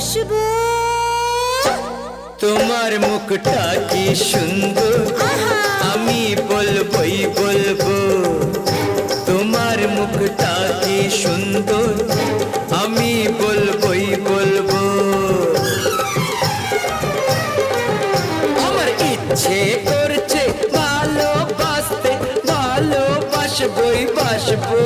বাসবো। তোমার মুখটা কি সুন্দর, আমি বলবই বলবো। তোমার মুখটা কি সুন্দর, আমি বলবই বলবো। আমার ইচ্ছে করছে ভালোবাসতে, ভালোবাসবই বাসবো।